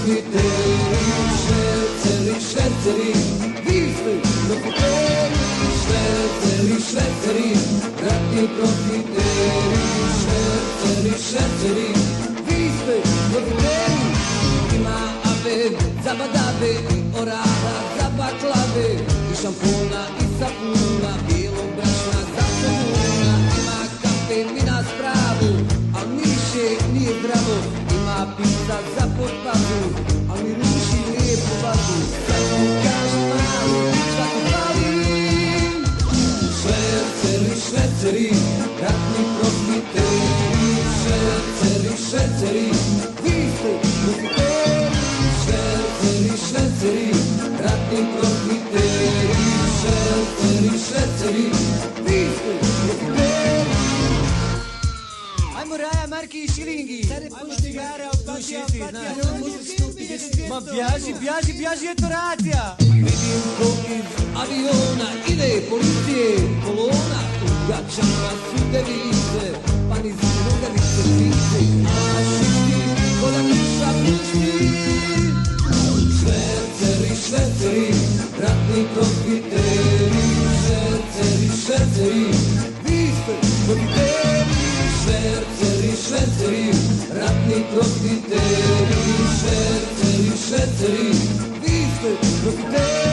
profiteri, šverceri, šverceri, vi ste profiteri, šverceri, šverceri, ratni profiteri, šverceri, šverceri, vi ste profiteri. Ima ave, za badave i orara, za baklave, i šampona i sapuna, bijelog brašna za sabuna. Ima kafe, vina s pravu, al miriše nije zdravo. Ima pizza za potpavu, al mi ruši lijepu vazu. Sad ti kažem malu, šta ti fali? Šverceri, šverceri, ratni profiteri, šverceri, šverceri, vi ste profiteri, šverceri, šverceri, ratni profiteri, šverceri, šverceri, vi ste profiteri. Ajmo Raja, Marki i Šilingi. Stare poštigara, opatija, Ma bjaži, eto racija. Vidim ko iz aviona ide policije, kolona, u gaćama su device, pa niz nogavice pice, a šišti, ko da kiša pušti. Šverceri, šverceri, ratni profiteri, šverceri, šverceri, vi ste profiteri, šverceri, šverceri, ratni profiteri, šverceri, šverceri, vi ste profiteri.